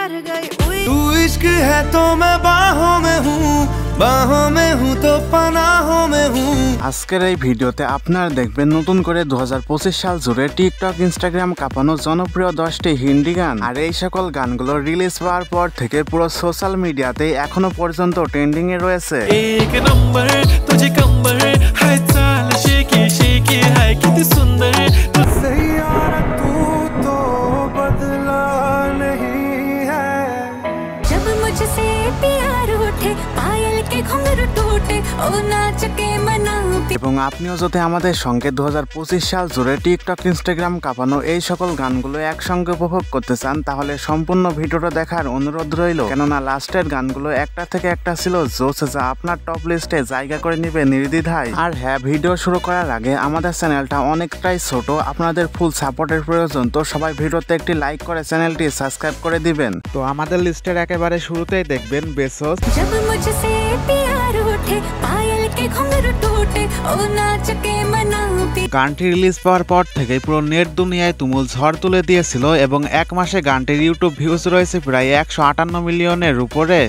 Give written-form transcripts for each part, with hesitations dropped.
बिखर गई तू इश्क है तो मैं बाहों में हूँ तो पनाहों में हूँ। আজকের এই ভিডিওতে আপনারা দেখবেন নতুন করে 2025 সাল জুড়ে টিকটক ইনস্টাগ্রাম কাঁপানো জনপ্রিয় 10টি হিন্দি গান। আর এই সকল গানগুলো রিলিজ হওয়ার পর থেকে পুরো সোশ্যাল মিডিয়াতে এখনো পর্যন্ত ট্রেন্ডিং এ রয়েছে। एक नंबर तुझे कंबर है चाल शेकी शेकी है कितनी सुंदर यार तू तो बदला नहीं है जब मुझसे प्यार उठे पायल के घुंघरू टूटे ओ नाच के मना। এবং আপনিও যদি আমাদের সঙ্গে 2025 সাল জুড়ে টিকটক ইনস্টাগ্রাম কাঁপানো এই সকল গানগুলো একসঙ্গে উপভোগ করতে চান তাহলে সম্পূর্ণ ভিডিওটা দেখার অনুরোধ রইল, কেননা লাস্টের গানগুলো একটা থেকে একটা ছিল জোস, যা আপনার টপ লিস্টে জায়গা করে নেবে নির্দ্বিধায়। আর হ্যাঁ, ভিডিও শুরু করার আগে আমাদের চ্যানেলটা অনেকটাই ছোট, আপনাদের ফুল সাপোর্টের প্রয়োজন, তো সবাই ভিডিওতে একটি লাইক করে চ্যানেলটি সাবস্ক্রাইব করে দিবেন। তো আমাদের লিস্টের একেবারে শুরুতেই দেখবেন বেসস। গানটি রিলিজ পাওয়ার পর থেকে পুরো নেট দুনিয়ায় তুমুল ঝড় তুলে দিয়েছিল এবং এক মাসে গানটির ইউটিউব ভিউজ রয়েছে প্রায় 158 মিলিয়নের উপরে।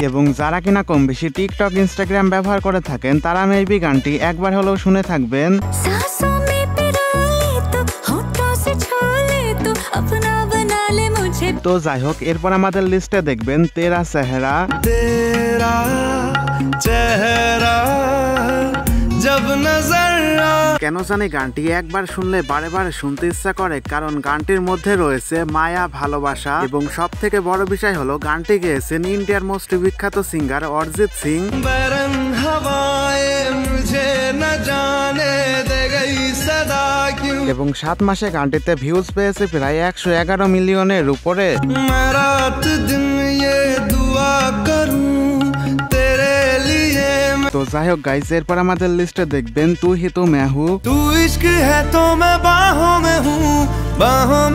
এবং যারা কিনা কম বেশি টিকটক ইনস্টাগ্রাম ব্যবহার করে থাকেন তারা মেবি গানটি একবার হলেও শুনে থাকবেন। তো যাই হোক, এরপর আমাদের লিস্টে দেখবেন তেরা চেহারা। কেন জানি গানটি একবার শুনলে বারে বারে শুনতে ইচ্ছা করে, কারণ গানটির মধ্যে রয়েছে মায়া, ভালোবাসা এবং সব থেকে বড় বিষয় হলো গানটি গেয়েছেন ইন্ডিয়ার মোস্ট বিখ্যাত সিঙ্গার অরিজিৎ সিং। এবং 7 মাসে গানটিতে ভিউজ পেয়েছে প্রায় 111 মিলিয়নের উপরে। তো যাই হোক গাইস, এরপর আমাদের লিস্টে দেখবেন তু হি তো मैं हूं। तू इश्क है तो मैं बाहों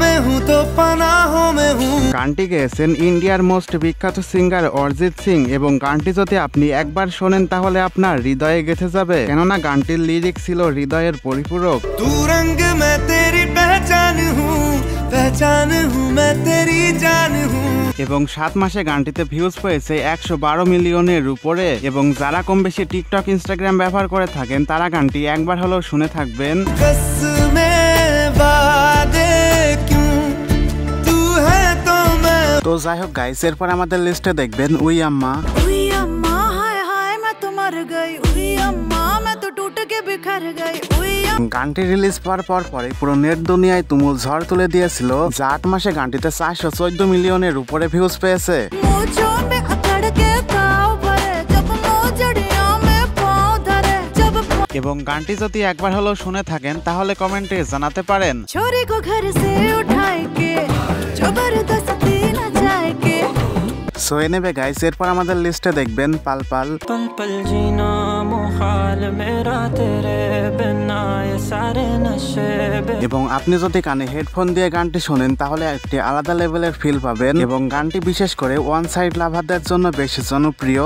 में हूँ तो पनाहों में हूँ। গানটি গেয়েছেন ইন্ডিয়ার মোস্ট বিখ্যাত সিঙ্গার অরিজিৎ সিং এবং গানটি যদি আপনি একবার শোনেন তাহলে আপনার হৃদয়ে গেঁথে যাবে, কেননা গানটির লিরিক্স ছিল হৃদয়ের পরিপূরক। तू रंग मैं तेरी पहचान हूँ मैं तेरी जान हूँ। এবং 7 মাসে গানটিতে ভিউজ পেয়েছে 112 মিলিয়নের উপরে। এবং যারা কম বেশি টিকটক ইনস্টাগ্রাম ব্যবহার করে থাকেন তারা গানটি একবার হলেও শুনে থাকবেন। তো যাই হোক গাইস, এরপর আমাদের লিস্টে দেখবেন উই আম্মা। গানটি রিলিজ পাওয়ার পরে পুরো নেট দুনিয়ায় তুমুল ঝড় তুলে দিয়েছিল, যা 8 মাসে গানটিতে 414 মিলিয়নের উপরে ভিউজ পেয়েছে। এবং গানটি যদি একবার হলেও শুনে থাকেন তাহলে কমেন্টে জানাতে পারেন। সো এনিওয়ে গাইস, এরপর আমাদের লিস্টে দেখবেন পাল পাল। এবং আপনি যদি কানে হেডফোন দিয়ে গানটি শোনেন তাহলে একটি আলাদা লেভেলের ফিল পাবেন এবং গানটি বিশেষ করে ওয়ান সাইড লাভারদের জন্য বেশি জনপ্রিয়।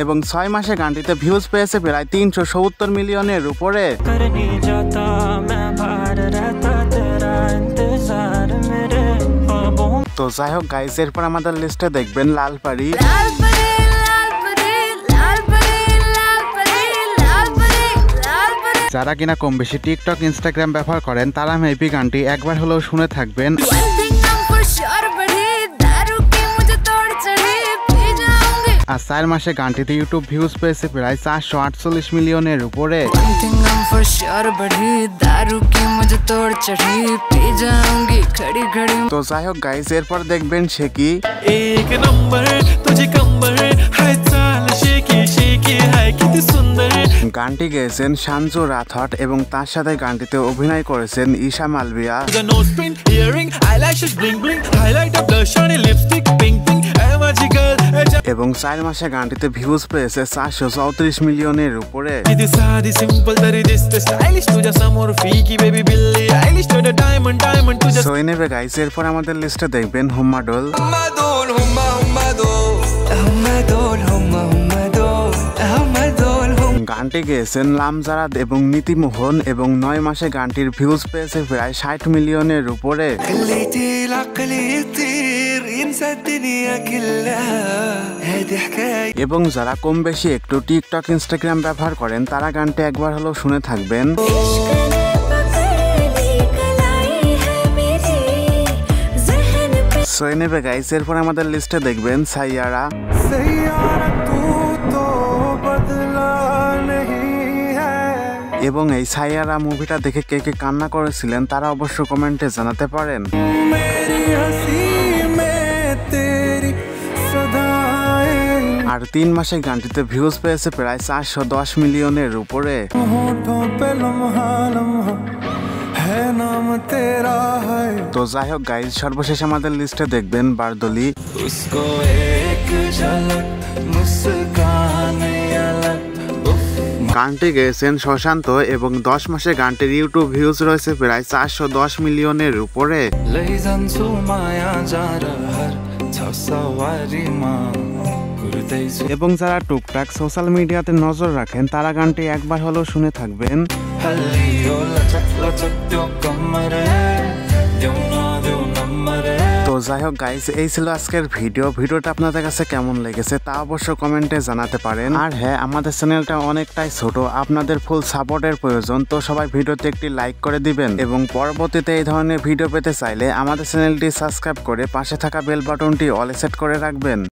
এবং 6 মাসে গানটিতে ভিউজ পেয়েছে প্রায় 370 মিলিয়নের উপরে। তো যাই হোক গাইস, এরপর আমাদের লিস্টে দেখবেন লাল পারি। যারা কিনা কম বেশি টিকটক ইনস্টাগ্রাম ব্যবহার করেন তারা মেবি গানটি একবার হলেও শুনে থাকবেন। আর 4 মাসে গানটিতে ইউটিউব ভিউজ পেয়েছে প্রায় 448 মিলিয়নের উপরে। তো যাই হোক গাইস, এরপর দেখবেন শেকি। গানটি গেয়েছেন সঞ্জু রাথোড এবং তার সাথে গানটিতে অভিনয় করেছেন ঈশা মালবিয়া। এবং 4 মাসে গানটিতে ভিউজ পেয়েছে 434 মিলিয়নের উপরে। সো এনিওয়ে গাইস, এরপর আমাদের লিস্টে দেখবেন হুম্মাডোল। গানটি গেয়েছেন লামজারাদ এবং নীতিমোহন এবং 9 মাসে গানটির ভিউজ পেয়েছে প্রায় 60 মিলিয়নের উপরে। এবং যারা কম বেশি একটু টিকটক ইনস্টাগ্রাম ব্যবহার করেন তারা গানটি একবার হলেও শুনে থাকবেন। সো এনিওয়ে গাইস, এরপর আমাদের লিস্টে দেখবেন সাইয়ারা। এবং এই সাইয়ারা মুভিটা দেখে কে কে কান্না করেছিলেন তারা অবশ্য কমেন্টে জানাতে পারেন। আর 3 মাসে গানটিতে ভিউজ পেয়েছে প্রায় 410 মিলিয়নের উপরে। তো যাই হোক গাইজ, সর্বশেষ আমাদের লিস্টে দেখবেন বারদলি। গানটি গেয়েছেন শশান্ত এবং 10 মাসে গানটির ইউটিউব ভিউজ রয়েছে প্রায় 410 মিলিয়নের উপরে। এবং যারা টুকটাক সোশ্যাল মিডিয়াতে নজর রাখেন তারা গানটি একবার হলেও শুনে থাকবেন। তো যাই হোক গাইস, এই ছিল আজকের ভিডিওটা আপনাদের কাছে কেমন লেগেছে তা অবশ্য কমেন্টে জানাতে পারেন। আর হ্যাঁ, আমাদের চ্যানেলটা অনেকটাই ছোট, আপনাদের ফুল সাপোর্টের প্রয়োজন। তো সবাই ভিডিওতে একটি লাইক করে দিবেন এবং পরবর্তীতে এই ধরনের ভিডিও পেতে চাইলে আমাদের চ্যানেলটি সাবস্ক্রাইব করে পাশে থাকা বেল বাটনটি অল সেট করে রাখবেন।